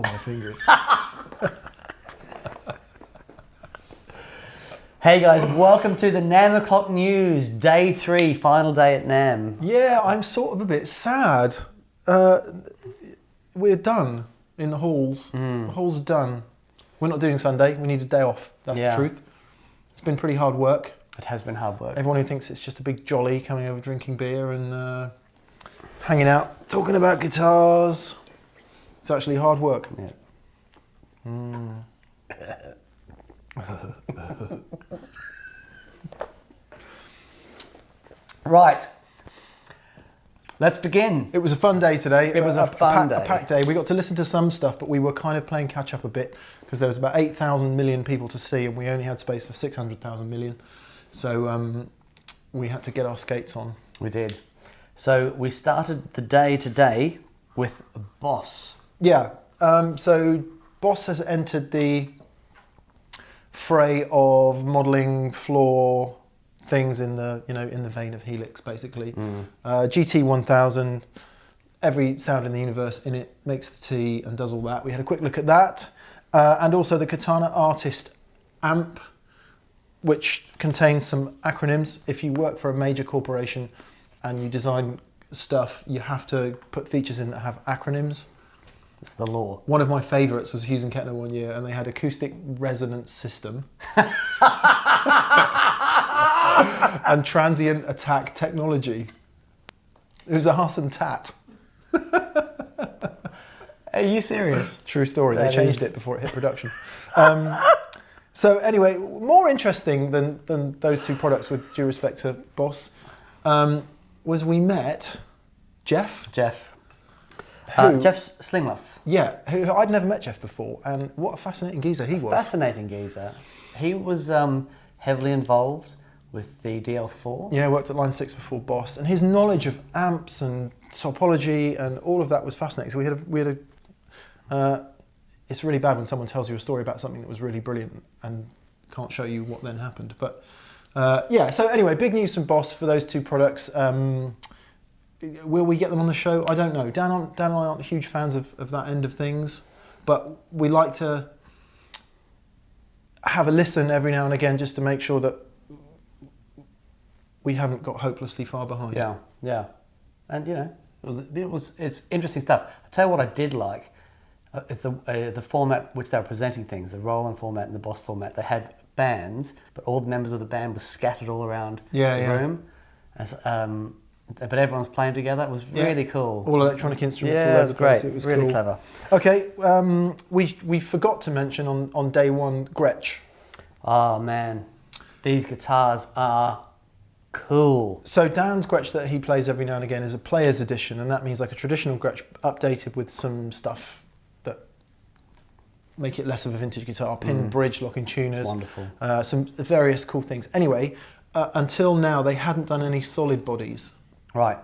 pull my finger. Hey guys, welcome to the NAMM O'Clock news, day 3, final day at NAMM. Yeah, I'm sort of a bit sad. We're done in the halls. The halls are done. We're not doing Sunday, we need a day off. That's the truth. It's been pretty hard work. It has been hard work. Everyone who thinks it's just a big jolly coming over drinking beer and hanging out, talking about guitars. It's actually hard work. Yeah. Right, let's begin. It was a fun day today. It was a fun day. A packed day. We got to listen to some stuff, but we were kind of playing catch up a bit because there was about 8,000 million people to see and we only had space for 600,000 million. So we had to get our skates on. We did. So we started the day today with Boss. Yeah, so Boss has entered the fray of modelling floor things in the in the vein of Helix, basically. GT 1000, every sound in the universe in it, makes the T and does all that. We had a quick look at that, and also the Katana Artist amp, which contains some acronyms. If you work for a major corporation and you design stuff, you have to put features in that have acronyms. It's the law. One of my favourites was Hughes and Kettner one year, and they had acoustic resonance system and transient attack technology. It was a Huss and Tat. Are you serious? True story. They changed it before it hit production. So anyway, more interesting than those two products, with due respect to Boss, was we met Jeff. Jeff Slingloff. Yeah, who I'd never met Jeff before, and what a fascinating geezer he was. Fascinating geezer. He was heavily involved with the DL4. Yeah, worked at Line 6 before Boss, and his knowledge of amps and topology and all of that was fascinating. So we had a it's really bad when someone tells you a story about something that was really brilliant and can't show you what then happened. But yeah, so anyway, big news from Boss for those two products. Will we get them on the show? I don't know. Dan and I aren't huge fans of that end of things, but we like to have a listen every now and again just to make sure that we haven't got hopelessly far behind. Yeah. And it's interesting stuff. I'll tell you what I did like is the format which they were presenting things, the Roland format and the Boss format. They had bands, but all the members of the band were scattered all around the room. But everyone's playing together. It was really cool. All electronic instruments. Yeah, all it was great. It was really cool. clever. Okay, we forgot to mention on day one Gretsch. Oh man, these guitars are cool. So Dan's Gretsch that he plays every now and again is a player's edition, and that means like a traditional Gretsch updated with some stuff that make it less of a vintage guitar. Pin bridge locking tuners. Wonderful. Some various cool things. Anyway, until now they hadn't done any solid bodies. Right.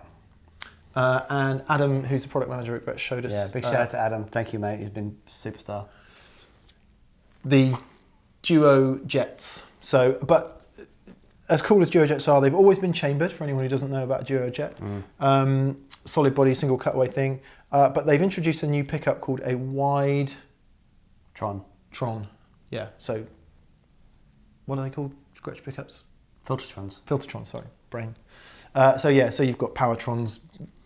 And Adam, who's the product manager at Gretsch, showed us. Yeah, big shout out to Adam. Thank you, mate. He's been a superstar. The Duo Jets. So, but as cool as Duo Jets are, they've always been chambered, for anyone who doesn't know about a Duo Jet. Solid body, single cutaway thing. But they've introduced a new pickup called a wide... Tron. Yeah, so what are they called? Gretsch pickups? Filtertrons. Filtertrons, sorry. Brain. So you've got Powertrons,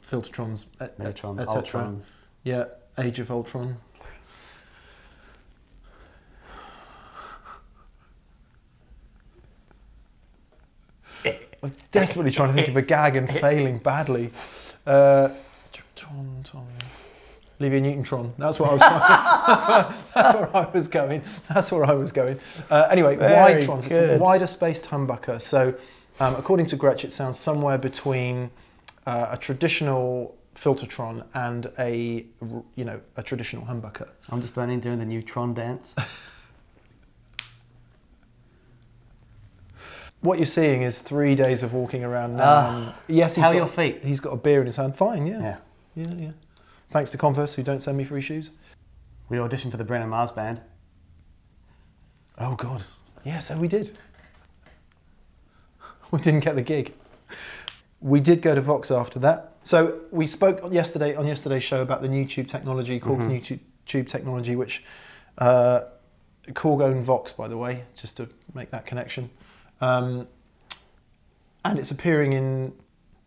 Filtertrons, Megatrons, etc. Ultron. Yeah, Age of Ultron. I'm desperately trying to think of a gag and failing badly. Olivia Newton-Tron. That's what I was going. That's where I was going. Anyway, Very Widetrons. It's good. a wider spaced humbucker. So, according to Gretsch, it sounds somewhere between a traditional Filtertron and a traditional humbucker. I'm just burning doing the new Tron dance. What you're seeing is 3 days of walking around now. Yes, how are your feet? He's got a beer in his hand. Fine, Yeah. Yeah. Thanks to Converse, who don't send me free shoes. We auditioned for the Brennan Mars band. Oh God. Yeah, so we did. We didn't get the gig. We did go to Vox after that. So we spoke on yesterday's show about the new tube technology, Korg's new tube technology, which Korg own Vox, by the way, just to make that connection. And it's appearing in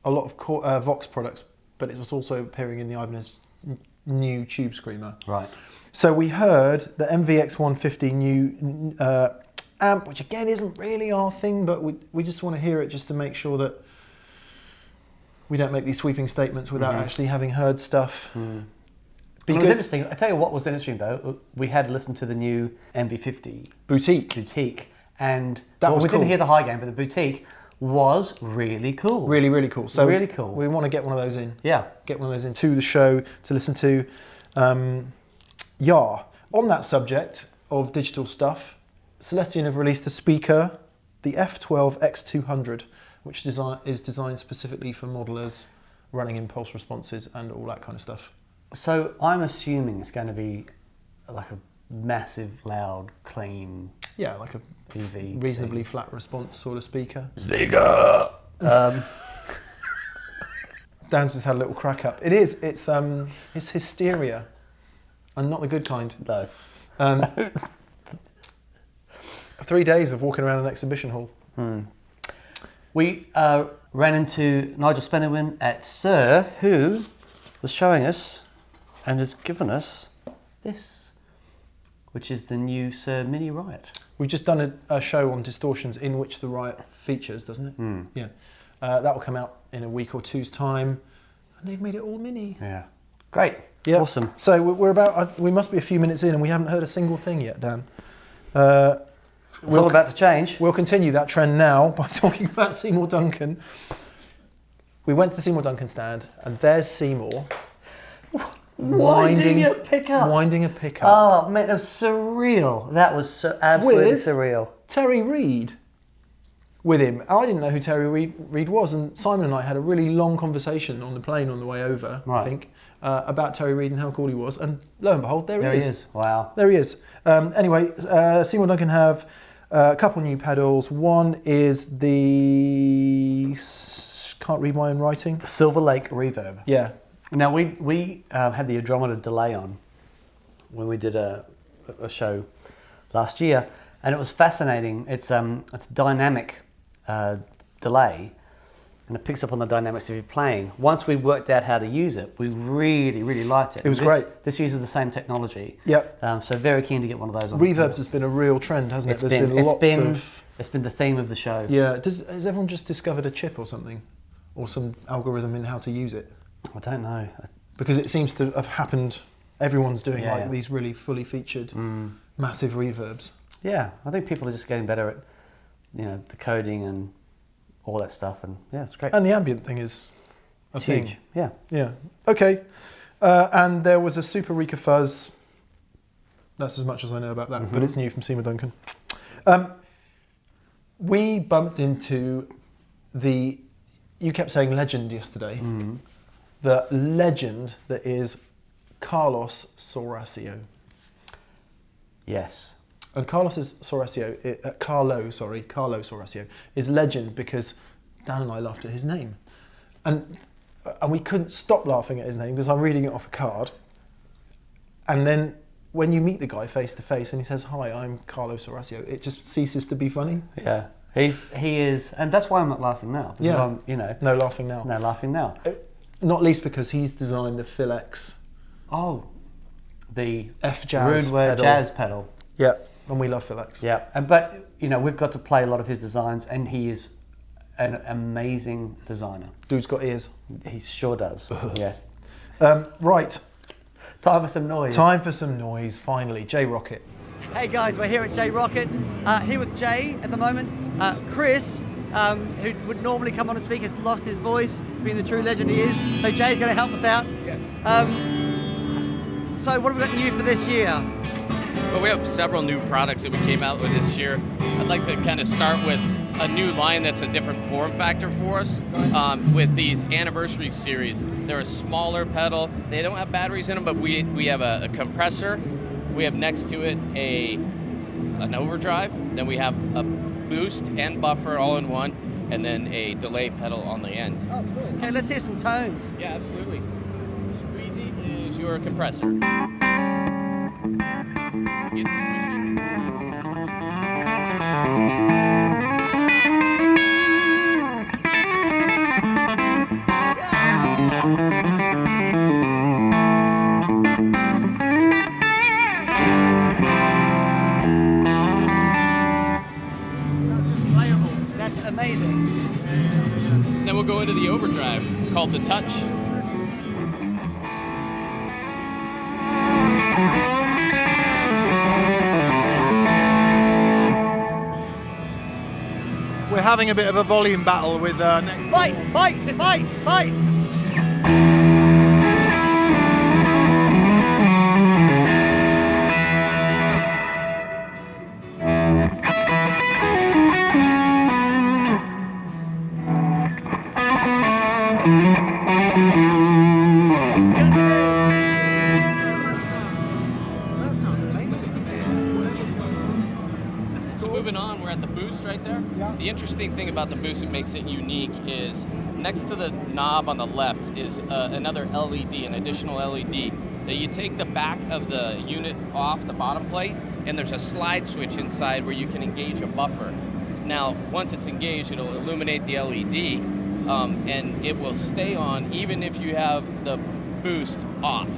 a lot of Vox products, but it's also appearing in the Ibanez new tube screamer. Right. So we heard the MVX 150 new amp, which again isn't really our thing, but we just want to hear it just to make sure that we don't make these sweeping statements without actually having heard stuff. It was interesting. I tell you what was interesting though. We had listened to the new MV50 Boutique, and that was we cool. didn't hear the high gain, but the Boutique was really cool. Really, really cool. So really cool. We want to get one of those in. Yeah, get one of those into the show to listen to. On that subject of digital stuff, Celestion have released a speaker, the F12 X200, which is designed specifically for modelers running impulse responses and all that kind of stuff. So I'm assuming it's going to be like a massive, loud, clean. Yeah, like a PV reasonably flat response sort of speaker. Dan's just had a little crack up. It's hysteria, and not the good kind. No. 3 days of walking around an exhibition hall. We ran into Nigel Spenowin at Sir, who was showing us and has given us this, which is the new Sir Mini Riot. We've just done a show on distortions in which the Riot features, doesn't it? Yeah. That will come out in a week or two's time, and they've made it all mini. Yeah. Great. Yeah. Awesome. So we must be a few minutes in, and we haven't heard a single thing yet, Dan. It's all about to change. We'll continue that trend now by talking about Seymour Duncan. We went to the Seymour Duncan stand, and there's Seymour Winding a pickup. Winding a pickup. Oh, man, that was surreal. That was so absolutely surreal. Terry Reid with him. I didn't know who Terry Reid was, and Simon and I had a really long conversation on the plane on the way over, I think, about Terry Reid and how cool he was. And lo and behold, there he is. Wow. There he is. Anyway, Seymour Duncan have a couple new pedals. One is the... can't read my own writing. The Silver Lake Reverb. Yeah. Now, we had the Andromeda delay on when we did a show last year, and it was fascinating. It's a dynamic delay, and it picks up on the dynamics of your playing. Once we worked out how to use it, we really, really liked it. It was great. This uses the same technology. Yep. So very keen to get one of those on. Reverbs has been a real trend, hasn't it? It's been the theme of the show. Yeah. Has everyone just discovered a chip or something? Or some algorithm in how to use it? I don't know. Because it seems to have happened, everyone's doing these really fully featured massive reverbs. Yeah, I think people are just getting better at, the coding and all that stuff, and yeah, it's great. And the ambient thing is a thing. Huge. Yeah. Yeah. Okay. And there was a Super Rika Fuzz. That's as much as I know about that, but it's new from Seymour Duncan. We bumped into you kept saying legend yesterday. The legend that is Carlos Soracio. Yes. And Carlo Soracio is legend because Dan and I laughed at his name. And we couldn't stop laughing at his name because I'm reading it off a card. And then when you meet the guy face to face and he says, "Hi, I'm Carlo Soracio," it just ceases to be funny. Yeah. He is, and that's why I'm not laughing now. Yeah. No laughing now. No laughing now. Not least because he's designed the Phil X. Oh, the F Jazz pedal. Jazz pedal. Yeah, and we love Phil X. Yeah, but we've got to play a lot of his designs, and he is an amazing designer. Dude's got ears. He sure does. Yes. Right. Time for some noise. Time for some noise. Finally, J Rocket. Hey guys, we're here at J Rocket. Here with Jay at the moment. Chris, who would normally come on and speak, has lost his voice, being the true legend he is. So Jay's going to help us out. Yes. So what have we got new for this year? Well, we have several new products that we came out with this year. I'd like to kind of start with a new line that's a different form factor for us with these anniversary series. They're a smaller pedal. They don't have batteries in them, but we have a compressor. We have next to it an overdrive. Then we have a boost and buffer all in one, and then a delay pedal on the end. Oh, cool. Okay, let's hear some tones. Yeah, absolutely. Squeegee is your compressor. rugged, squishy. That's just playable. That's amazing. Then we'll go into the overdrive called the Touch. We're having a bit of a volume battle with next. Fight! Fight! Fight! Fight! That sounds amazing. Whatever's going on. So moving on, we're at the boost right there. Yeah. The interesting thing about the boost that makes it unique is next to the knob on the left is another LED, an additional LED. That you take the back of the unit off the bottom plate, and there's a slide switch inside where you can engage a buffer. Now, once it's engaged, it'll illuminate the LED, and it will stay on even if you have the boost off.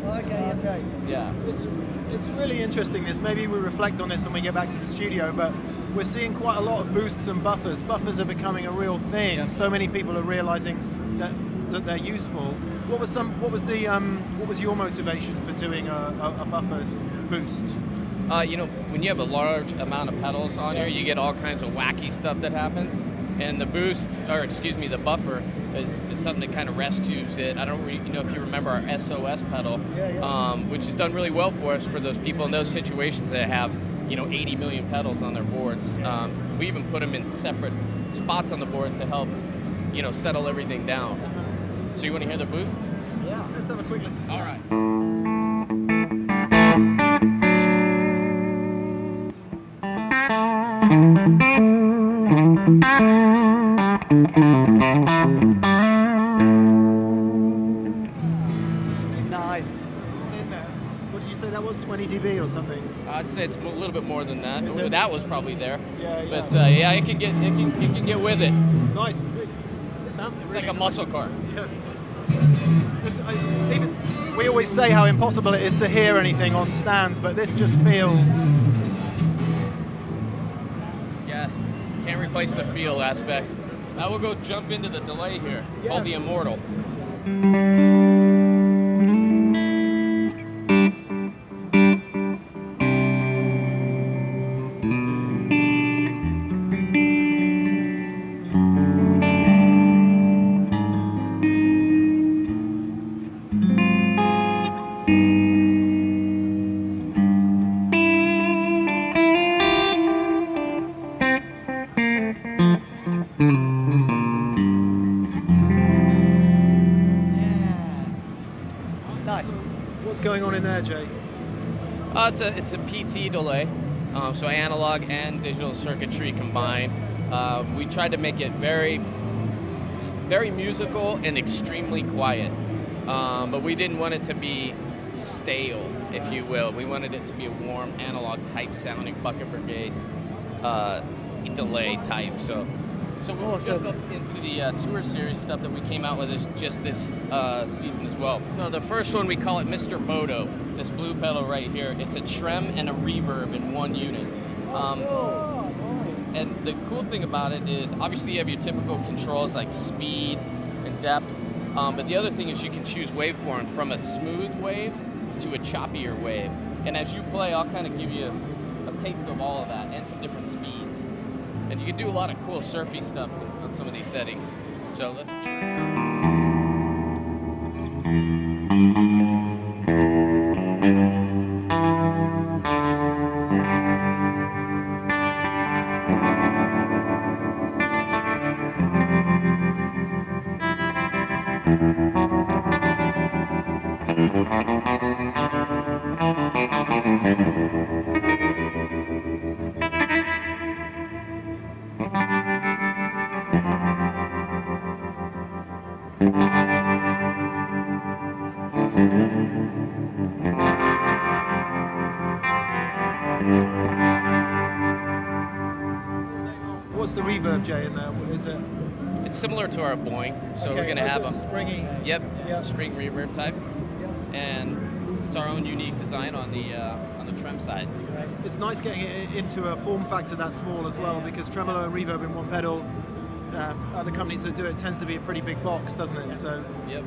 Okay. Yeah. It's really interesting this. Maybe we reflect on this when we get back to the studio, but we're seeing quite a lot of boosts and buffers. Buffers are becoming a real thing. Yeah. So many people are realizing that they're useful. What was your motivation for doing a buffered boost? When you have a large amount of pedals on here, you get all kinds of wacky stuff that happens. And the the buffer is something that kind of rescues it. I don't know if you remember our SOS pedal, which has done really well for us for those people in those situations that have 80 million pedals on their boards. We even put them in separate spots on the board to help settle everything down. So you want to hear the boost? Yeah. Let's have a quick listen. All right. Nice. What did you say that was? 20 dB or something? I'd say it's a little bit more than that. Is it? That was probably there. Yeah. But it can get with it. It's nice. It sounds It's really like a muscle car. Yeah. We always say how impossible it is to hear anything on stands, but this just feels. Yeah, can't replace the feel aspect. Now we'll go jump into the delay here, called the Immortal. Nice. What's going on in there, Jay? It's a PT delay, so analog and digital circuitry combined. We tried to make it very, very musical and extremely quiet, but we didn't want it to be stale, if you will. We wanted it to be a warm analog type sounding Bucket Brigade delay type. So we'll Awesome. jump up into the tour series stuff that we came out with just this season as well. So the first one, we call it Mr. Moto. This blue pedal right here, it's a trem and a reverb in one unit. And the cool thing about it is, obviously you have your typical controls like speed and depth, but the other thing is you can choose waveform from a smooth wave to a choppier wave. And as you play, I'll kind of give you a taste of all of that and some different speeds. And you can do a lot of cool surfy stuff on some of these settings. So let's give it a shot. What's the reverb, Jay, in there? What is it? It's similar to our Boeing, so Okay, we're going to have it's a springy. Yep, Yeah. it's a spring reverb type, and it's our own unique design on the trem side. It's nice getting it into a form factor that small as well, because tremolo and reverb in one pedal, other companies that do it, tends to be a pretty big box, doesn't it? So Yep.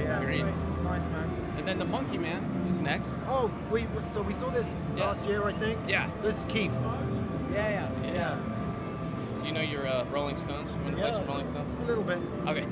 yeah, Agreed. nice, man. And then the Monkey Man is next. Oh, we saw this Yeah. last year, I think. Yeah. This is Keith. Yeah. Yeah, Do you know your Rolling Stones? You want to play some Rolling Stones? a little bit. Okay.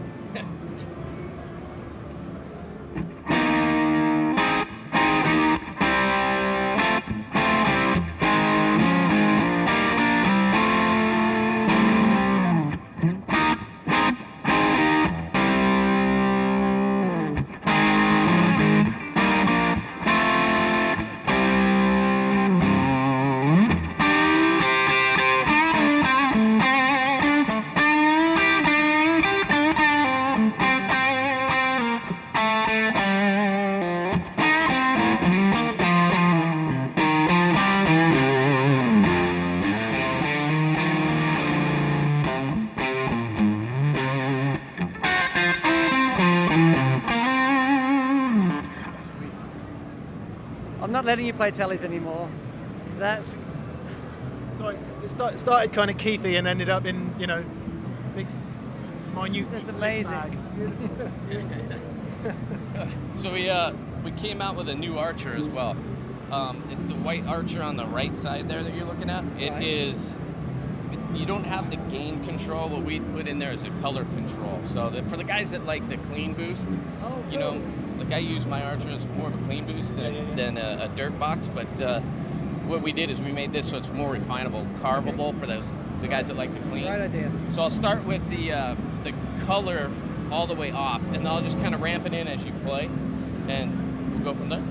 I'm not letting you play tellies anymore. That's Sorry, it started kind of Keithy and ended up in, mixed, minute. That's amazing. So we came out with a new Archer as well. It's the white Archer on the right side there that you're looking at. It Right. is. You don't have the gain control. What we put in there is a color control. So that for the guys that like the clean boost, you know, like I use my Archer as more of a clean boost than a dirt box. But what we did is we made this so it's more refinable, carvable for the guys that like the clean. Right idea. So I'll start with the color all the way off, and I'll just kind of ramp it in as you play, and we'll go from there.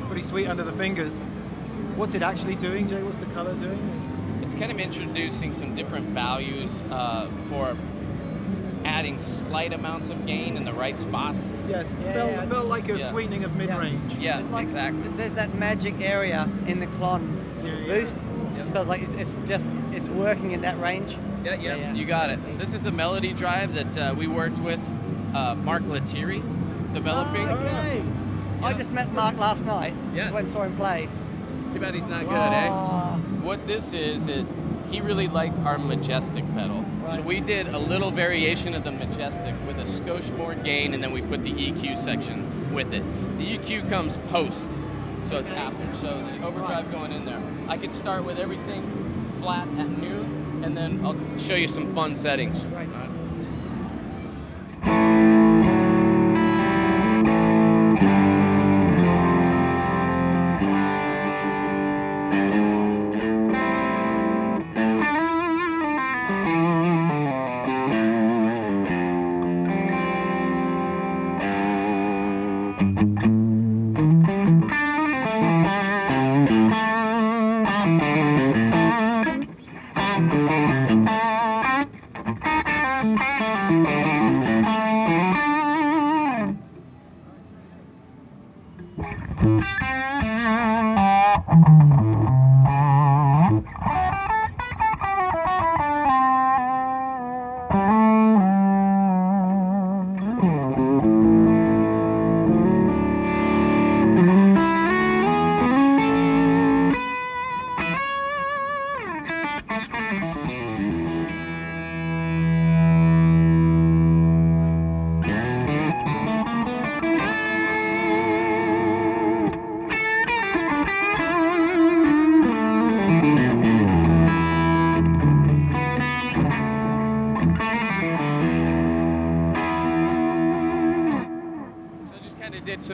Pretty sweet under the fingers. What's it actually doing, Jay? What's the color doing? It's kind of introducing some different values for adding slight amounts of gain in the right spots. Yes, Yeah, it felt like a Yeah. sweetening of mid-range. Yeah, It's like exactly. there's that magic area in the clon for the Yeah. boost. It just feels like it's working in that range. Yeah, you got it. This is the melody drive that we worked with Mark Lettieri developing. Oh, okay. I Yeah. just met Mark last night. Yeah. Just went and saw him play. Too bad he's not good, eh? Ah. What this is he really liked our Majestic pedal. So Right. we did a little variation of the Majestic with a skosh more gain, and then we put the EQ section with it. The EQ comes post, so it's after. So the overdrive going in there. I could start with everything flat at noon, and then I'll show you some fun settings. Right.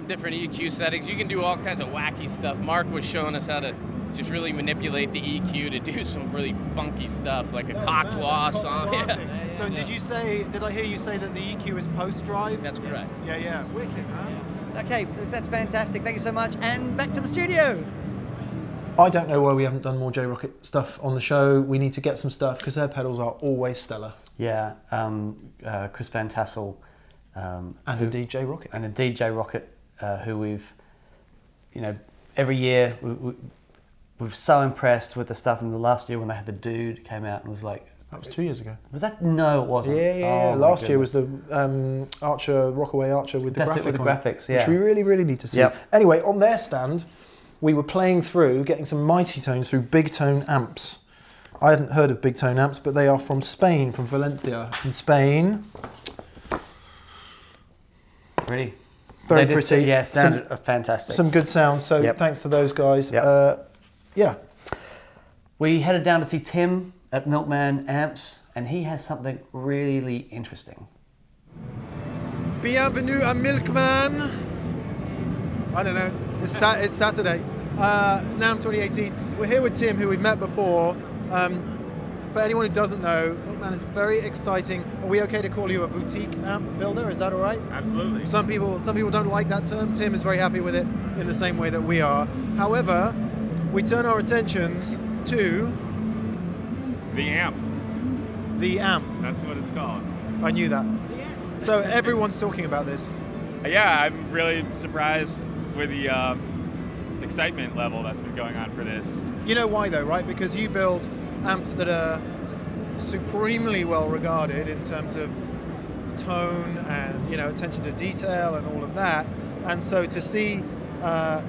different EQ settings. You can do all kinds of wacky stuff. Mark was showing us how to just really manipulate the EQ to do some really funky stuff, like a cocktail song. Yeah. So did I hear you say that the EQ is post-drive? That's correct. Yeah. Wicked, man. Okay, that's fantastic. Thank you so much. And back to the studio. I don't know why we haven't done more J-Rocket stuff on the show. We need to get some stuff because their pedals are always stellar. Yeah, Chris Van Tassel. And indeed J-Rocket. And indeed J-Rocket, who we've, every year we're so impressed with the stuff. And the last year when they had the Dude came out and was like... That was 2 years ago. Was that? No, it wasn't. Yeah. Oh, last year was the Archer, Rockaway Archer with the That's graphic it, with the on it, graphics, yeah. which we really, really need to see. Yep. Anyway, on their stand, we were playing through, getting some mighty tones through big tone amps. I hadn't heard of big tone amps, but they are from Spain, from Valencia in Spain. Pretty. Very They did pretty. Yeah, sounded fantastic. Some good sounds, so Yep. thanks to those guys. Yep. Yeah. We headed down to see Tim at Milkman Amps, and he has something really interesting. Bienvenue à Milkman. I don't know. It's Saturday. NAMM 2018. We're here with Tim, who we've met before. For anyone who doesn't know, Milkman is very exciting. Are we okay to call you a boutique amp builder? Is that all right? Absolutely. Some people don't like that term. Tim is very happy with it in the same way that we are. However, we turn our attentions to The amp. the amp. That's what it's called. I knew that. So everyone's talking about this. Yeah, I'm really surprised with the excitement level that's been going on for this. You know why though, right? Because you build amps that are supremely well regarded in terms of tone and attention to detail and all of that. And so to see, how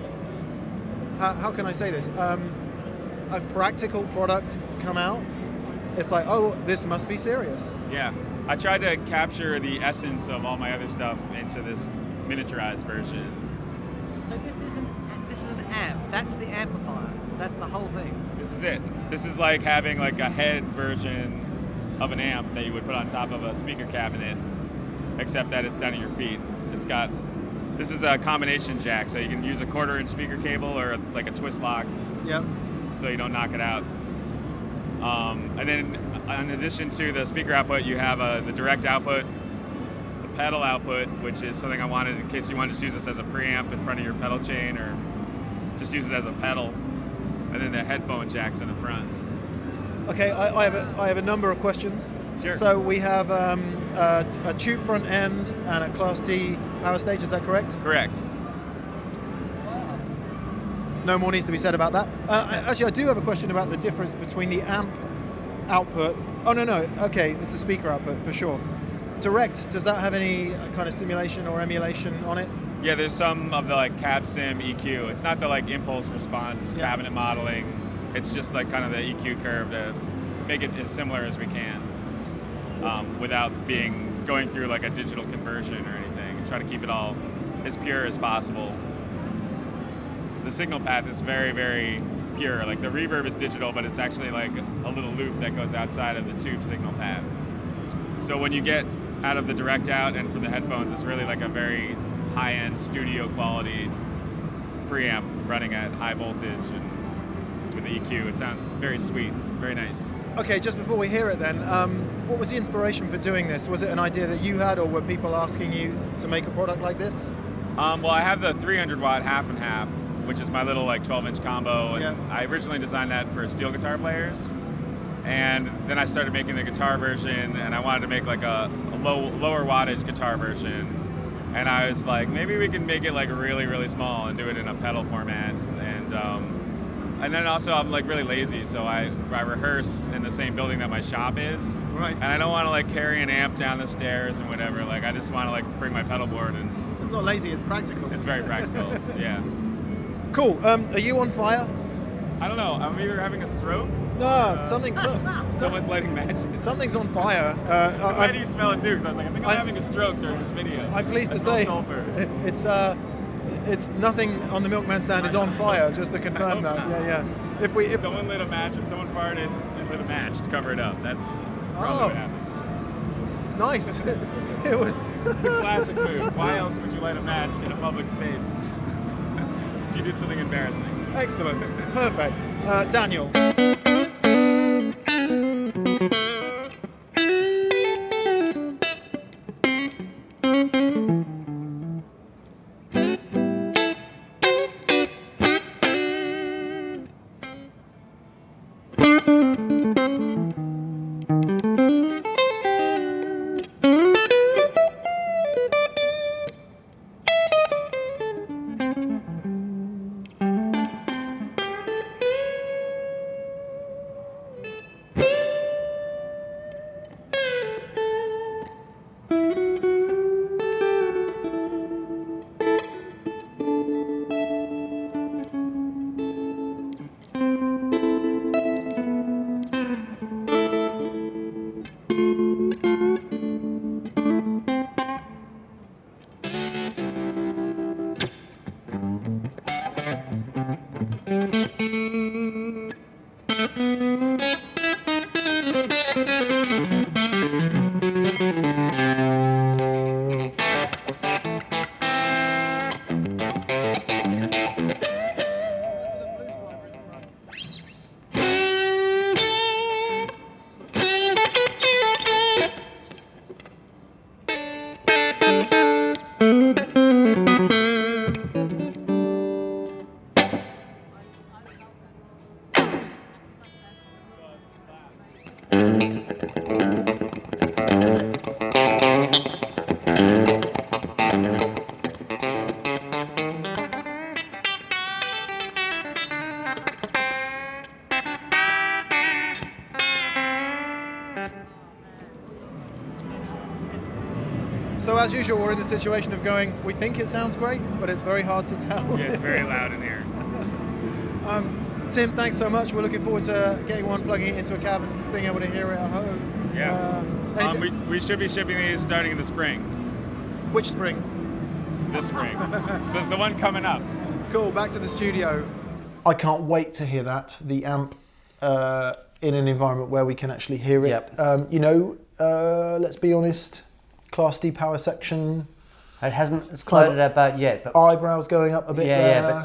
can I say this? A practical product come out, it's like, oh, this must be serious. Yeah, I tried to capture the essence of all my other stuff into this miniaturized version. So this is an amp. That's the amplifier. That's the whole thing. This is it. This is like having like a head version of an amp that you would put on top of a speaker cabinet, except that it's down at your feet. This is a combination jack, so you can use a 1/4-inch speaker cable or like a twist lock. Yep. So you don't knock it out. And then in addition to the speaker output, you have the direct output, the pedal output, which is something I wanted in case you want to just use this as a preamp in front of your pedal chain or just use it as a pedal. And then the headphone jacks in the front. Okay, I have a number of questions. Sure. So we have a tube front end and a Class D power stage, is that correct? Correct. No more needs to be said about that. Actually, I do have a question about the difference between the amp output. Oh, no, okay, it's the speaker output for sure. Direct, does that have any kind of simulation or emulation on it? Yeah, there's some of the like cab sim EQ. It's not the like impulse response cabinet modeling. It's just like kind of the EQ curve to make it as similar as we can without going through like a digital conversion or anything. Try to keep it all as pure as possible. The signal path is very, very pure. Like the reverb is digital, but it's actually like a little loop that goes outside of the tube signal path. So when you get out of the direct out and for the headphones, it's really like a very high-end studio quality preamp running at high voltage and with the EQ. It sounds very sweet, very nice. Okay, just before we hear it then, what was the inspiration for doing this? Was it an idea that you had or were people asking you to make a product like this? Well, I have the 300 watt half and half, which is my little like 12-inch combo. And I originally designed that for steel guitar players. And then I started making the guitar version, and I wanted to make like a lower wattage guitar version. And I was like, maybe we can make it like really, really small and do it in a pedal format. And then also I'm like really lazy, so I rehearse in the same building that my shop is. Right. And I don't want to like carry an amp down the stairs and whatever. Like I just want to like bring my pedal board and. It's not lazy, it's practical. It's very practical. Yeah. Cool. Are you on fire? I don't know. I'm either having a stroke. No, Someone's lighting matches. Something's on fire. Why do you smell it too? Because I was like, I think I'm having a stroke during this video. I'm pleased to smell say sulfur. it's nothing on the Milkman stand is on fire. Just to confirm that. Not. Yeah. If someone lit a match, if someone farted and lit a match to cover it up, that's probably what happened. Nice. It was. The classic move. Why else would you light a match in a public space? Because you did something embarrassing. Excellent. Perfect. Daniel. So as usual, we're in the situation of going, we think it sounds great, but it's very hard to tell. Yeah, it's very loud in here. Tim, thanks so much. We're looking forward to getting one, plugging it into a cab and being able to hear it at home. Yeah. We should be shipping these starting in the spring. Which spring? This spring. the one coming up. Cool, back to the studio. I can't wait to hear that, the amp in an environment where we can actually hear it. Yep. Let's be honest, Class D power section. It hasn't floated about yet, but eyebrows going up a bit there. Yeah, but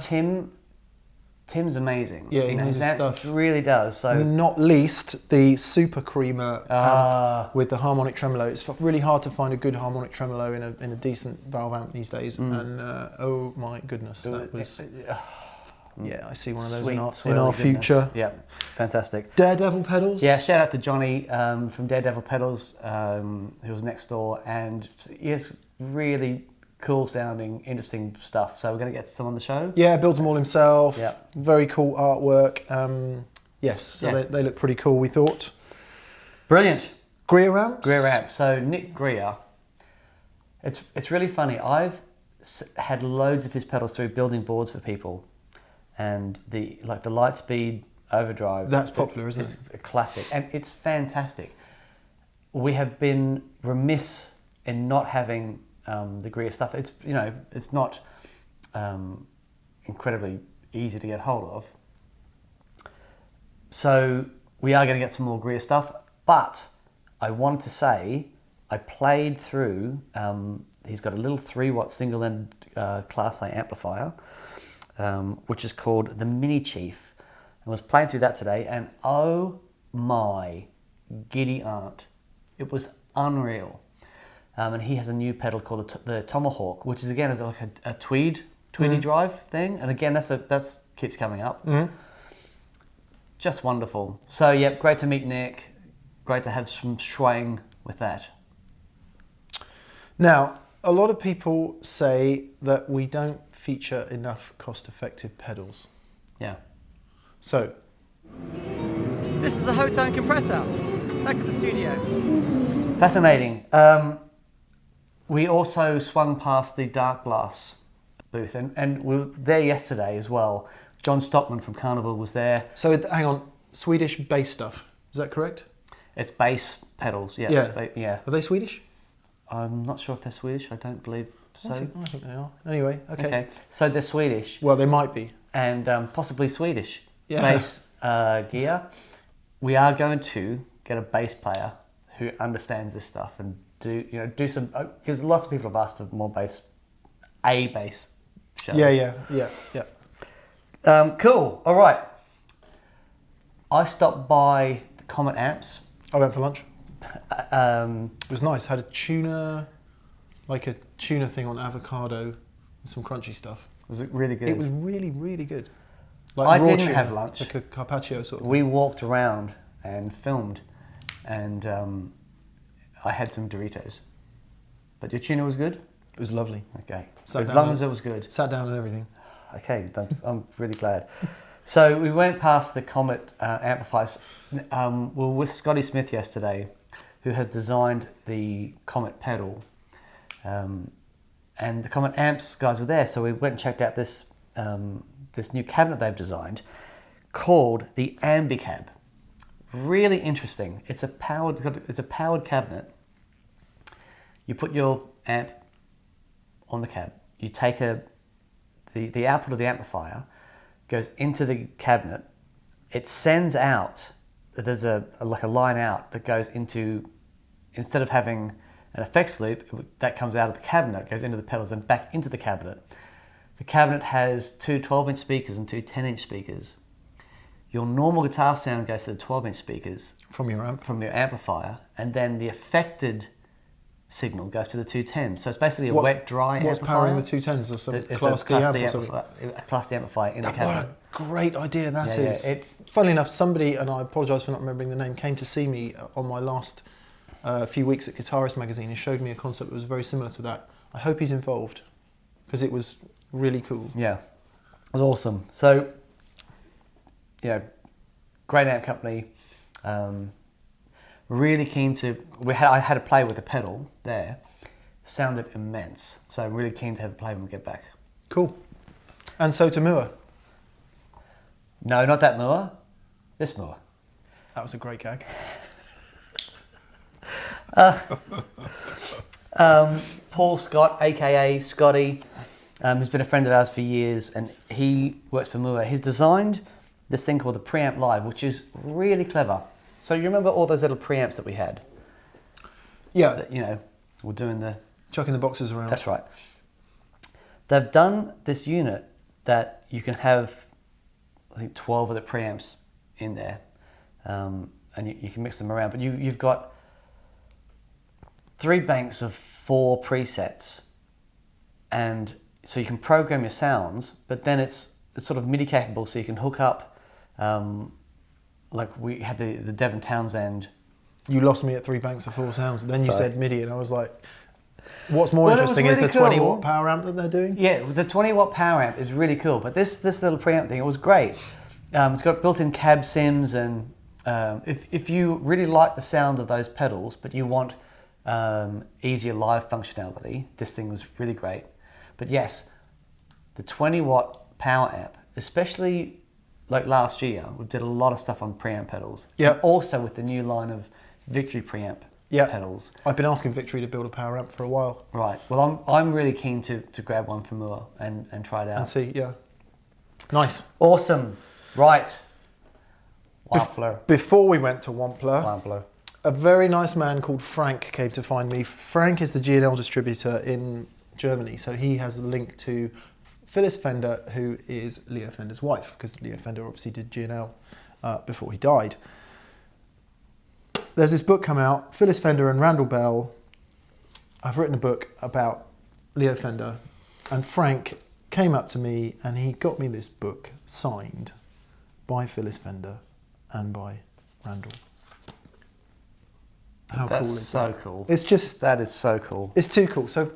Tim's amazing. Yeah, he knows his stuff. Really does. So not least the Super Creamer amp with the harmonic tremolo. It's really hard to find a good harmonic tremolo in a decent valve amp these days. And oh my goodness, that was. Yeah, I see one of those in our future. Yeah, fantastic. Daredevil pedals. Yeah, shout out to Johnny from Daredevil Pedals, who was next door, and he has really cool sounding, interesting stuff. So we're going to get some on the show. Yeah, builds them all himself. Yeah. Very cool artwork. Yes, so they look pretty cool, we thought. Brilliant. Greer amps? Greer amp. So Nick Greer, it's really funny. I've had loads of his pedals through building boards for people. And the Lightspeed Overdrive. That's popular, isn't it? It's a classic, and it's fantastic. We have been remiss in not having the Greer stuff. It's it's not incredibly easy to get hold of. So we are going to get some more Greer stuff. But I wanted to say I played through. He's got a little 3-watt single-end Class A amplifier. Which is called the Mini Chief, and was playing through that today, and oh my giddy aunt, it was unreal. And he has a new pedal called the Tomahawk, which is again like a Tweedy Drive thing, and again that's keeps coming up. Just wonderful. So yeah, great to meet Nick. Great to have some swaying with that. Now, a lot of people say that we don't feature enough cost-effective pedals. Yeah. So, this is a Hotone compressor. Back to the studio. Fascinating. We also swung past the DARKGLASS booth, and we were there yesterday as well. John Stockman from Carnival was there. So hang on, Swedish bass stuff, is that correct? It's bass pedals, yeah. Yeah. Are they Swedish? I'm not sure if they're Swedish. I don't believe so. I think they are. Anyway, okay. So they're Swedish. Well, they might be. And possibly Swedish bass gear. We are going to get a bass player who understands this stuff and to do some, because lots of people have asked for more bass, a bass show. Yeah. Cool. All right. I stopped by the Comet amps. I went for lunch. Um, It was nice. Had a tuna thing on avocado and some crunchy stuff. was it really good? It was really, really good. I raw didn't tuna, have lunch. like a carpaccio sort of thing. We walked around and filmed, and I had some Doritos. But your tuna was good? It was lovely. Okay. Sat As down long and- as it was good. Sat down and everything. Okay, I'm really glad. So we went past the Comet amplifiers. We were with Scotty Smith yesterday, who has designed the Comet pedal. And the Comet amps guys were there, so we went and checked out this this new cabinet they've designed called the Ambicab. Really interesting. It's a powered cabinet. You put your amp on the cab. You take the output of the amplifier, goes into the cabinet. It sends out. There's a line out that goes into, instead of having an effects loop that comes out of the cabinet, goes into the pedals and back into the cabinet. The cabinet has two 12-inch speakers and two 10-inch speakers. Your normal guitar sound goes to the 12-inch speakers From your amp. from your amplifier, and then the affected signal goes to the 210s. So it's basically a wet-dry amplifier. What's powering the 210s? Or some It's Class a D amp or something? a Class D amplifier in the What cabinet. a great idea that Yeah, is. yeah, Funnily enough, somebody, and I apologise for not remembering the name, came to see me on my last few weeks at Guitarist magazine and showed me a concept that was very similar to that. I hope he's involved, because it was really cool. Yeah, it was awesome. So, great amp company. Really keen to. I had to play with the pedal there. Sounded immense. So I'm really keen to have a play when we get back. Cool. And so to Mua. No, not that Moa. This Moa. That was a great gag. Paul Scott, aka Scotty, who's been a friend of ours for years, and he works for Mua. He's designed this thing called the Preamp Live, which is really clever. So you remember all those little preamps that we had? Yeah. That, we're doing the... Chucking the boxes around. That's right. They've done this unit that you can have, I think, 12 of the preamps in there, and you can mix them around. But you've got 3 banks of 4 presets, and so you can program your sounds. But then it's sort of MIDI capable, so you can hook up. Like we had the Devon Townsend. You lost me at 3 banks of 4 sounds. And then you Sorry. said MIDI, and I was like, what's more Well, it was interesting is really the 20 cool. watt power amp that they're doing? Yeah, the 20 watt power amp is really cool, but this little preamp thing, it was great. It's got built-in cab sims, and if you really like the sound of those pedals, but you want easier live functionality, this thing was really great. But yes, the 20 watt power amp, especially like last year, we did a lot of stuff on preamp pedals. Yeah. And also with the new line of Victory preamp pedals. I've been asking Victory to build a power amp for a while. Right. Well, I'm really keen to grab one from Moore and try it out. And see, yeah. Nice. Awesome. Right. Wampler. Before we went to Wampler, Wampler. a very nice man called Frank came to find me. Frank is the G&L distributor in Germany, so he has a link to Phyllis Fender, who is Leo Fender's wife, because Leo Fender obviously did G&L before he died. There's this book come out, Phyllis Fender and Randall Bell. I've written a book about Leo Fender, and Frank came up to me and he got me this book signed by Phyllis Fender and by Randall. How That's cool is so that? cool. It's just, That is so cool. it's too cool. So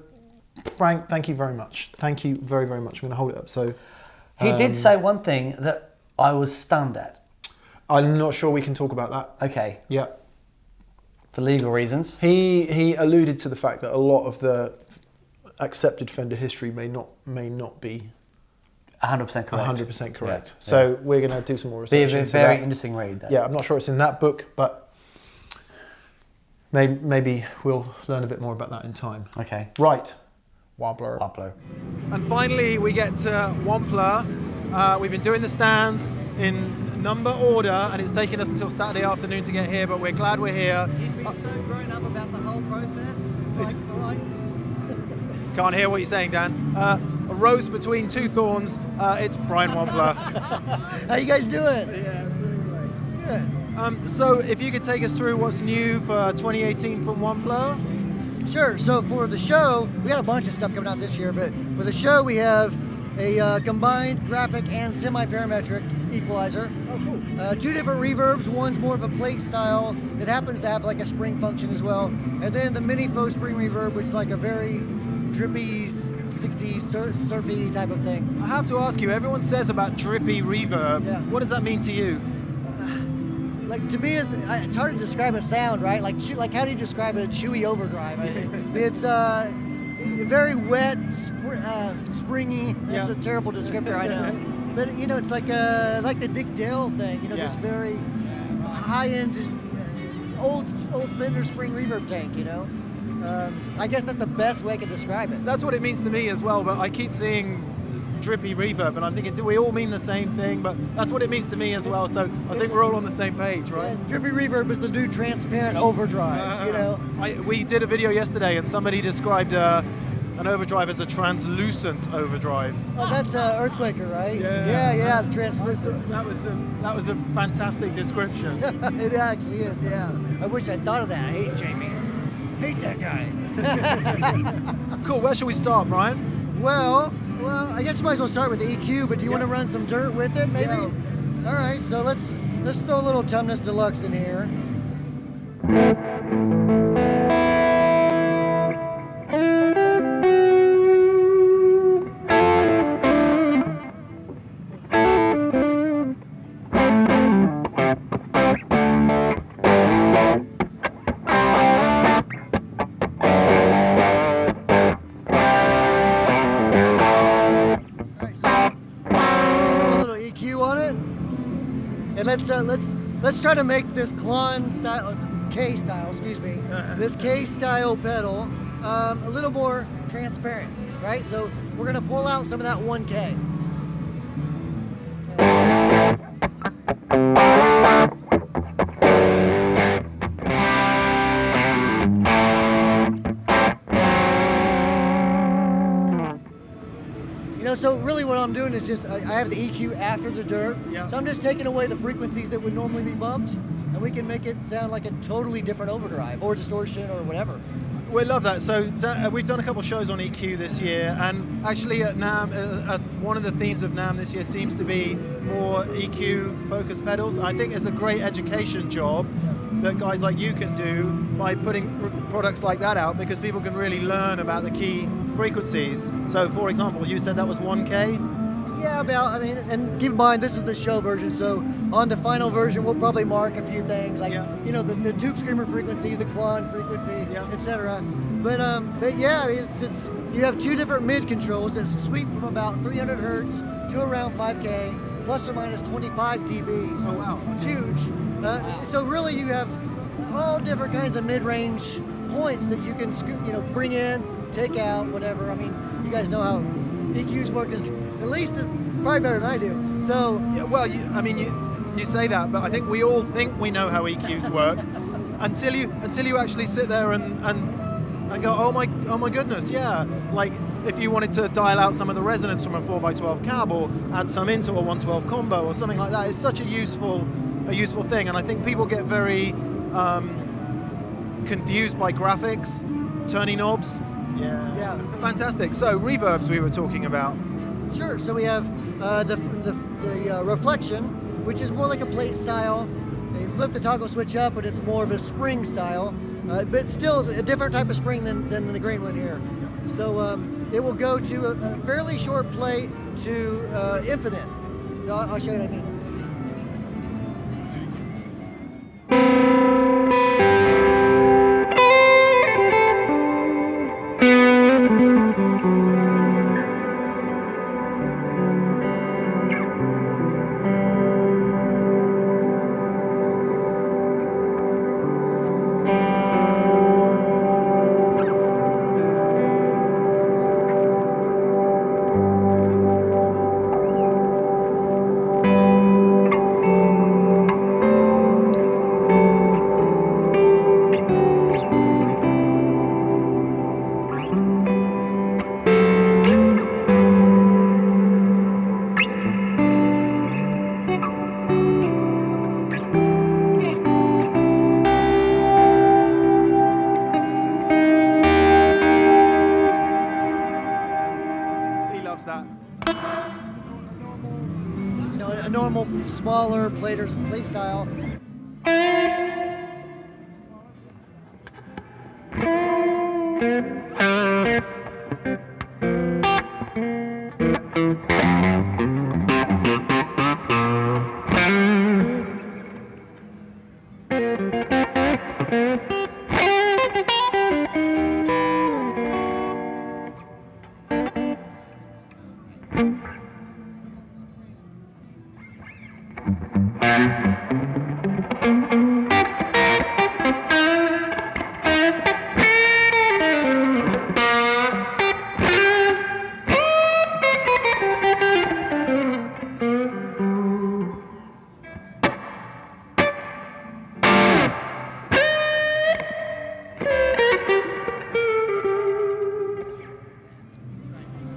Frank, thank you very much. Thank you very, very much. I'm going to hold it up. So He did say one thing that I was stunned at. I'm not sure we can talk about that. Okay. Yeah. For legal reasons. He alluded to the fact that a lot of the accepted Fender history may not be 100% correct. 100% correct. Yeah, So we're going to do some more Be research a into very that. interesting read. That. Yeah, I'm not sure it's in that book, but maybe we'll learn a bit more about that in time. Okay. Right. Wobbler. Upload. And finally, we get to Wampler. We've been doing the stands in number order, and it's taken us until Saturday afternoon to get here, but we're glad we're here. He's been so grown up about the whole process. Can't hear what you're saying, Dan. A rose between two thorns. It's Brian Wampler. How you guys doing? Yeah, I'm doing great. Good. So if you could take us through what's new for 2018 from Wampler. Sure. So for the show, we got a bunch of stuff coming out this year, but for the show we have a combined graphic and semi-parametric equalizer. Oh, cool. Two different reverbs. One's more of a plate style. It happens to have like a spring function as well. And then the mini faux spring reverb, which is like a very drippy, 60s, surfy type of thing. I have to ask you, everyone says about drippy reverb. Yeah. What does that mean to you? Like to me, it's hard to describe a sound, right? Like how do you describe a chewy overdrive? I think it's very wet, springy. Yeah. It's a terrible descriptor, I know. But you know, it's like the Dick Dale thing. You know, this very high-end, old Fender spring reverb tank. You know, I guess that's the best way I can describe it. That's what it means to me as well, but I keep seeing drippy reverb and I'm thinking, do we all mean the same thing? But that's what it means to me as well, so I think we're all on the same page, right? Yeah, drippy reverb is the new transparent overdrive, you know? We did a video yesterday and somebody described an overdrive as a translucent overdrive. Oh, that's Earthquaker, right? Yeah, the translucent. That was a fantastic description. It actually is, yeah. I wish I'd thought of that. I hate Jamie. Hate that guy. Cool, where shall we start, Brian? Well, I guess you might as well start with the EQ, but do you want to run some dirt with it, maybe? Yeah. All right, so let's throw a little Tumnus Deluxe in here. Let's try to make this K style, this K style pedal a little more transparent, right? So we're gonna pull out some of that 1K. So really what I'm doing is just, I have the EQ after the dirt. Yeah. So I'm just taking away the frequencies that would normally be bumped, and we can make it sound like a totally different overdrive or distortion or whatever. We love that. So we've done a couple shows on EQ this year, and actually at NAMM, one of the themes of NAMM this year seems to be more EQ-focused pedals. I think it's a great education job that guys like you can do by putting products like that out, because people can really learn about the key frequencies. So for example, you said that was 1K? Yeah, and keep in mind this is the show version, so on the final version we'll probably mark a few things like you know, the tube screamer frequency, the clon frequency, etc. But yeah, it's you have two different mid controls that sweep from about 300 hertz to around 5K, plus or minus 25 dB. So wow, it's huge. So really you have all different kinds of mid-range points that you can bring in, take out, whatever. I mean, you guys know how EQs work, is probably better than I do. So yeah, well, you say that, but I think we all think we know how EQs work until you actually sit there and go, oh my goodness, yeah. Like if you wanted to dial out some of the resonance from a 4x12 cab or add some into a 112 combo or something like that, it's such a useful thing. And I think people get very confused by graphics, turning knobs. Yeah. Fantastic. So reverbs we were talking about. Sure. So we have the reflection, which is more like a plate style. You flip the toggle switch up, but it's more of a spring style, but still a different type of spring than the green one here. So it will go to a fairly short plate to infinite. So I'll show you what I mean. a normal smaller plate style.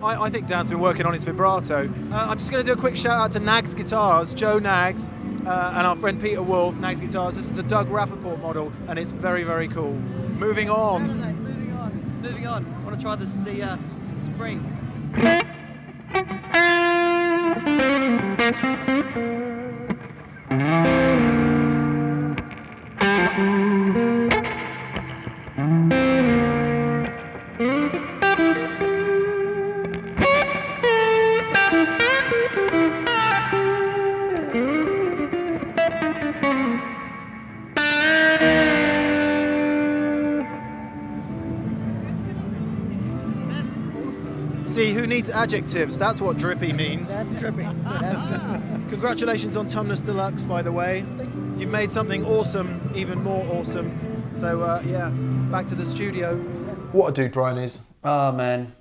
I think Dan's been working on his vibrato. I'm just going to do a quick shout out to Nags Guitars, Joe Nags, and our friend Peter Wolf, Nags Guitars. This is a Doug Rappaport model, and it's very, very cool. Moving on. Moving on. I want to try the spring. See, who needs adjectives? That's what drippy means. That's drippy. That's drippy. Congratulations on Tumnus Deluxe, by the way. You've made something awesome, even more awesome. So, yeah, back to the studio. What a dude Brian is. Oh, man.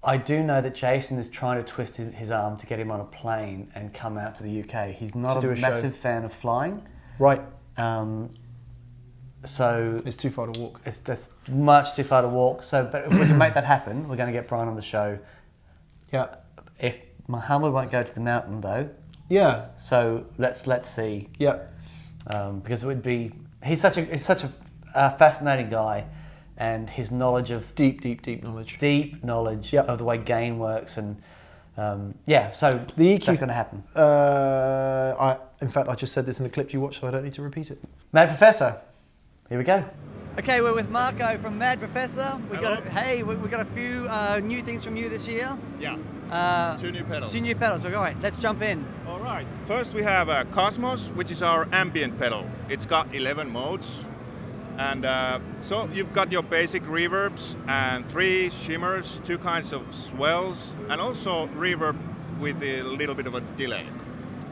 I do know that Jason is trying to twist his arm to get him on a plane and come out to the UK. He's not a massive fan of flying. Right. So it's too far to walk. It's just much too far to walk. So, but if we can make that happen, we're going to get Brian on the show. Yeah. If Muhammad won't go to the mountain though. Yeah. So let's see. Yeah. Because it would be he's such a fascinating guy, and his knowledge of deep knowledge of the way gain works, and so the EQ, that's going to happen. In fact, I just said this in the clip you watched, so I don't need to repeat it. Mad Professor. Here we go. Okay, we're with Marco from Mad Professor. We got a few new things from you this year. Yeah. 2 new pedals. 2 new pedals. All right, let's jump in. All right. First we have Cosmos, which is our ambient pedal. It's got 11 modes. And so you've got your basic reverbs and 3 shimmers, 2 kinds of swells, and also reverb with a little bit of a delay.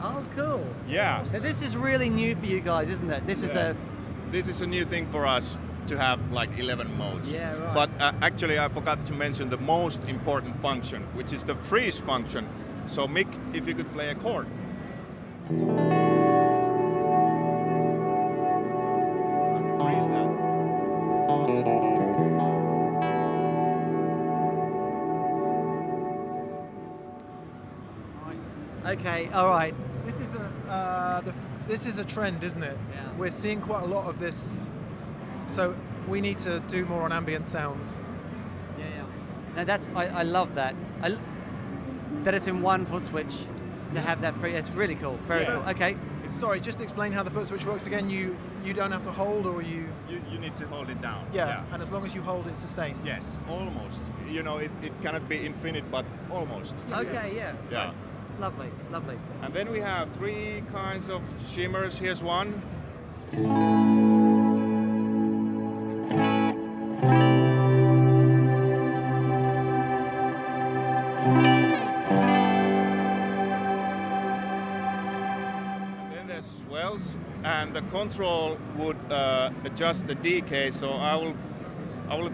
Oh, cool. Yeah. So this is really new for you guys, isn't it? This is a new thing for us to have like 11 modes. Yeah, right. But actually I forgot to mention the most important function, which is the freeze function. So Mick, if you could play a chord. Freeze that. Okay, all right. This is a trend, isn't it? Yeah. We're seeing quite a lot of this, so we need to do more on ambient sounds. Yeah. No, I love that. That it's in one foot switch to have that free. It's really cool. Very cool. Okay. Sorry, just explain how the foot switch works again. You don't have to hold, or you need to hold it down. Yeah. And as long as you hold, it sustains. Yes, almost. You know, it cannot be infinite, but almost. Okay. Yeah. Yeah. Lovely. And then we have 3 kinds of shimmers. Here's one. And then there's swells, and the control would adjust the decay, so I will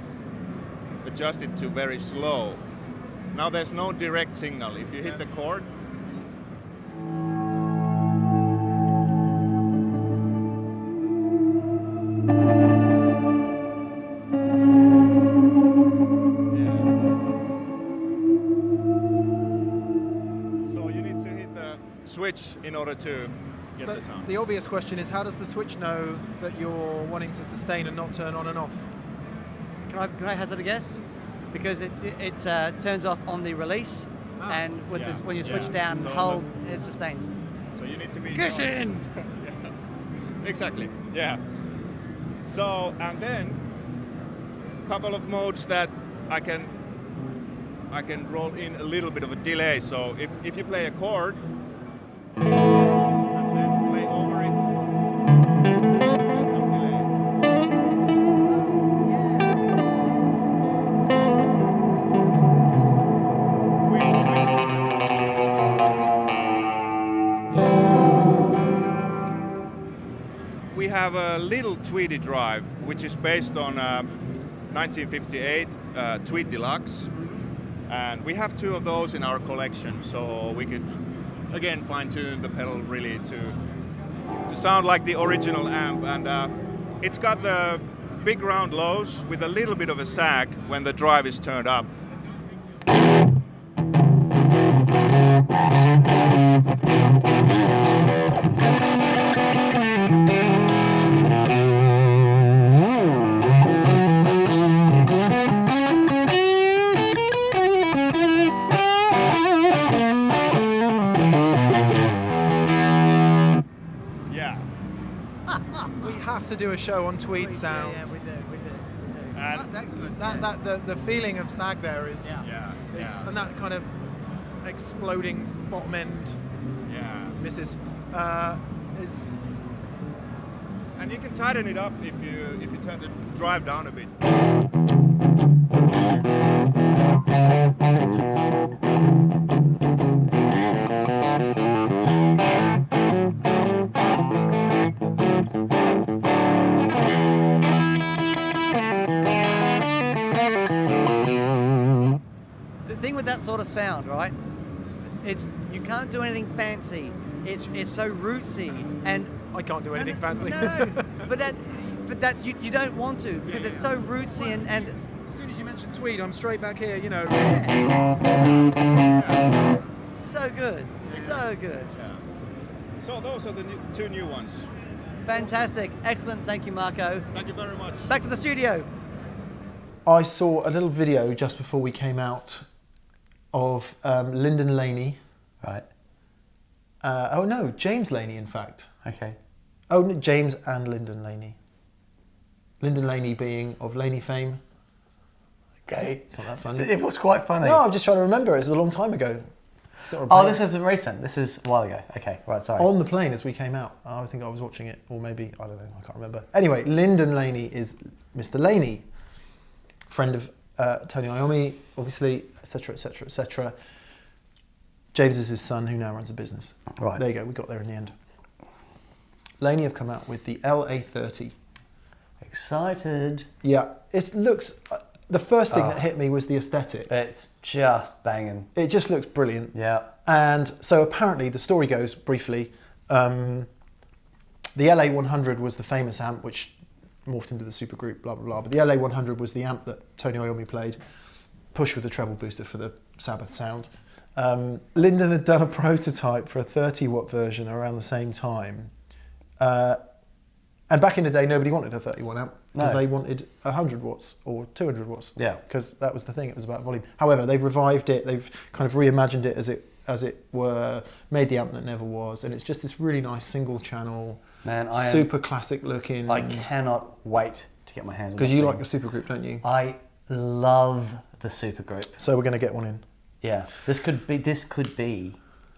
adjust it to very slow. Now there's no direct signal. If you hit the chord, switch in order to get the sound. The obvious question is, how does the switch know that you're wanting to sustain and not turn on and off? Can I hazard a guess? Because it turns off on the release. and with Yeah, this, when you switch yeah. down, So hold, it sustains. So you need to be Get in! Yeah. Exactly. Yeah. So and then a couple of modes that I can roll in a little bit of a delay. So if you play a chord and then play over it, there's some delay. We have a little Tweedy Drive, which is based on 1958 Tweed Deluxe, and we have 2 of those in our collection, so we could again fine-tune the pedal really to sound like the original amp. And it's got the big round lows with a little bit of a sag when the drive is turned up. To do a show on Tweed sounds. Yeah, we do. That's excellent. The feeling of sag there is, and that kind of exploding bottom end, misses, is. And you can tighten it up if you turn the drive down a bit. That sort of sound, right? It's you can't do anything fancy. It's so rootsy, and I can't do anything fancy. No, but that you don't want to because it's so rootsy and. As soon as you mention Tweed, I'm straight back here. You know. So good, so good. Yeah. So those are the 2 new ones. Fantastic, excellent. Thank you, Marco. Thank you very much. Back to the studio. I saw a little video just before we came out of Lyndon Laney. Right. James Laney, in fact. Okay. Oh, no, James and Lyndon Laney. Lyndon Laney being of Laney fame. Okay. It's not that funny. It was quite funny. No, I'm just trying to remember. It was a long time ago. This is recent. This is a while ago. Okay, right, sorry. On the plane as we came out. I think I was watching it, or maybe, I don't know, I can't remember. Anyway, Lyndon Laney is Mr. Laney, friend of Tony Iommi, obviously, etc., etc., etc. James is his son, who now runs a business. Right. There you go, we got there in the end. Laney have come out with the LA30. Excited. Yeah, it looks... the first thing that hit me was the aesthetic. It's just banging. It just looks brilliant. Yeah. And so apparently, the story goes, briefly, the LA100 was the famous amp, which morphed into the supergroup, blah, blah, blah. But the LA100 was the amp that Tony Iommi played, pushed with a treble booster for the Sabbath sound. Lyndon had done a prototype for a 30-watt version around the same time. And back in the day, nobody wanted a 30-watt amp because they wanted 100 watts or 200 watts. Yeah. Because that was the thing, it was about volume. However, they've revived it, they've kind of reimagined it as it were, made the amp that never was, and it's just this really nice single channel, super classic looking. I cannot wait to get my hands on it. Because you like the supergroup, don't you? I love the supergroup. So we're going to get one in. Yeah. This could be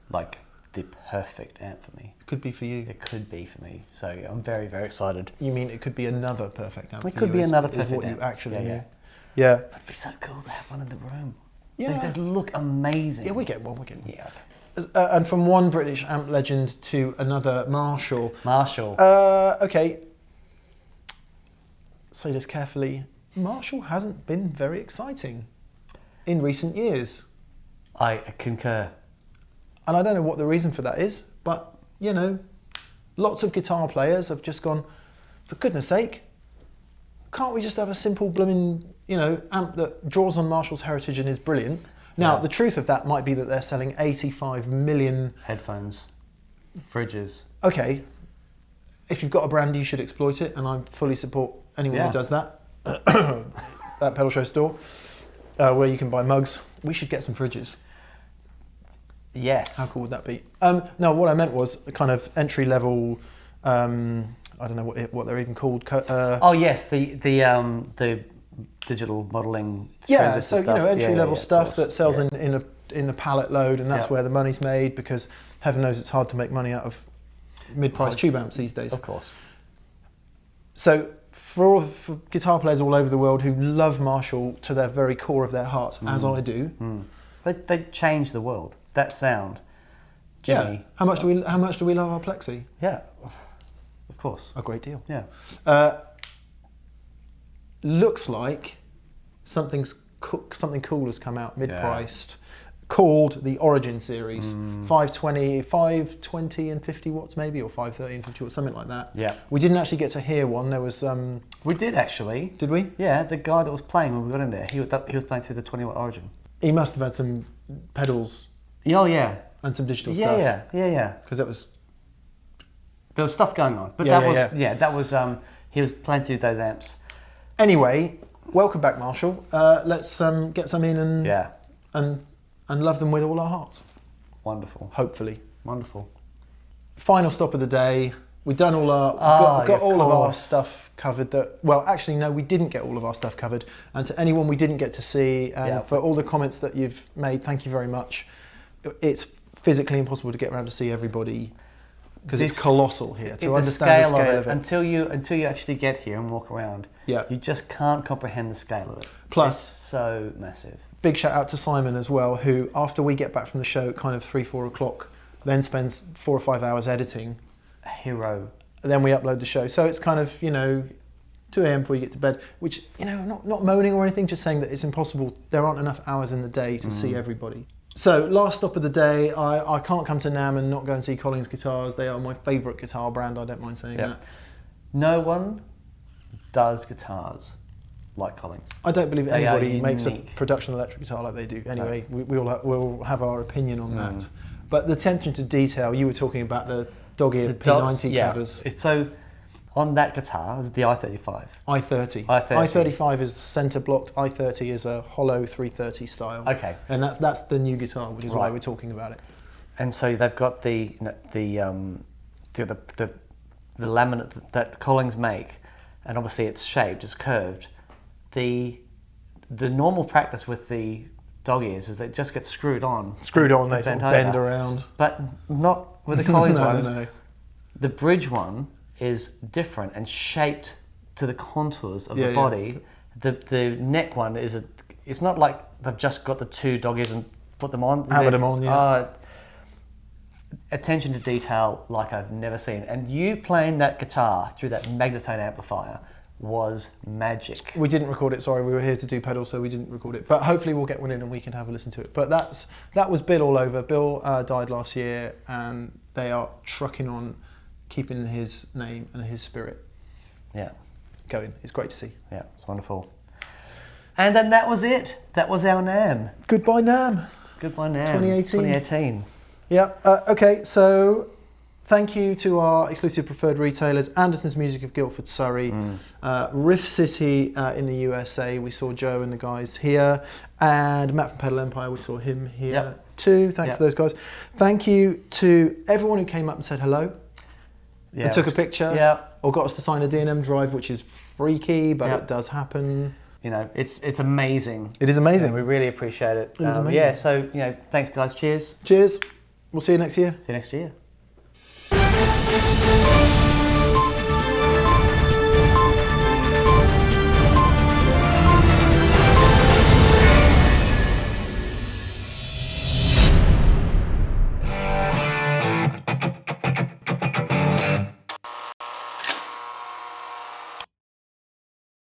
like the perfect amp for me. Could be for you. It could be for me. So I'm very, very excited. You mean it could be another perfect amp? It could be another perfect what amp. You actually yeah. knew. Yeah. It'd be so cool to have one in the room. Yeah. They just look amazing. Yeah, we get one. Yeah. Okay. And from one British amp legend to another, Marshall. Okay. Say this carefully. Marshall hasn't been very exciting in recent years. I concur. And I don't know what the reason for that is, but, you know, lots of guitar players have just gone, for goodness sake, can't we just have a simple blooming, amp that draws on Marshall's heritage and is brilliant? Now, the truth of that might be that they're selling 85 million... headphones, fridges. Okay, if you've got a brand, you should exploit it, and I fully support anyone who does that. That Pedal Show store, where you can buy mugs. We should get some fridges. Yes. How cool would that be? No, what I meant was the kind of entry level. I don't know what they're even called. Oh yes, the digital modelling. Yeah, so stuff. you know, entry level stuff that sells Yeah. in a pallet load, and that's where the money's made, because heaven knows it's hard to make money out of mid-price tube amps these days. Of course. So for guitar players all over the world who love Marshall to their very core of their hearts, as I do, They changed the world. That sound, Jimmy. yeah. How much do we love our Plexi? Yeah, of course. A great deal. Yeah. Looks like something cool has come out mid-priced, called the Origin series. 520 and 50 watts maybe, or 530 and 50 watts, something like that. Yeah. We didn't actually get to hear one. There was We did actually. Did we? Yeah, the guy that was playing when we got in there, he was playing through the 20 watt Origin. He must have had some pedals Oh yeah. and some digital stuff. Yeah. Because that was There was stuff going on, but that was he was playing through those amps. Anyway, welcome back, Marshall. Let's get some in and love them with all our hearts. Wonderful. Hopefully. Wonderful. Final stop of the day. We've done all got all of our stuff covered. Well, actually, no, we didn't get all of our stuff covered. And to anyone we didn't get to see, and for all the comments that you've made, thank you very much. It's physically impossible to get around to see everybody because it's colossal here. To understand the scale of it, until you actually get here and walk around, you just can't comprehend the scale of it. Plus, it's so massive. Big shout out to Simon as well, who after we get back from the show, kind of 3-4 o'clock, then spends 4 or 5 hours editing. A hero. Then we upload the show, so it's kind of 2 a.m. before you get to bed. Which not moaning or anything, just saying that it's impossible. There aren't enough hours in the day to see everybody. So last stop of the day, I can't come to NAMM and not go and see Collins Guitars. They are my favourite guitar brand. I don't mind saying that. No one does guitars like Collins. I don't believe anybody makes a unique. production electric guitar like they do. Anyway, we'll have our opinion on that. But the attention to detail, you were talking about the dog-eared P90 covers. It's so, on that guitar, was the i35. i30. i35 is centre blocked, i30 is a hollow 330 style. Okay. And that's the new guitar, which is why we're talking about it. And so they've got the laminate that Collins make, and obviously it's shaped, it's curved. The normal practice with the dog ears is that it just gets screwed on. They sort of bend around. But not with the Collins ones. No. The bridge one is different and shaped to the contours of the body. The neck one it's not like they've just got the 2 dog ears and put them on. Hammered them on, attention to detail like I've never seen. And you playing that guitar through that magnetone amplifier was magic. We didn't record it, sorry, we were here to do pedals, so we didn't record it. But hopefully we'll get one in and we can have a listen to it. But that was Bill all over. Bill died last year, and they are trucking on, keeping his name and his spirit going. It's great to see. Yeah, it's wonderful. And then that was it. That was our NAMM. Goodbye NAMM. Goodbye NAMM. 2018. Yeah, okay, so thank you to our exclusive preferred retailers, Anderton's Music of Guildford, Surrey, Riff City in the USA, we saw Joe and the guys here, and Matt from Pedal Empire, we saw him here too. Thanks to those guys. Thank you to everyone who came up and said hello and took a picture or got us to sign a D&M drive, which is freaky, but it does happen. It's amazing. It is amazing. We really appreciate it. It is amazing. Yeah, so, thanks guys. Cheers. Cheers. We'll see you next year. See you next year.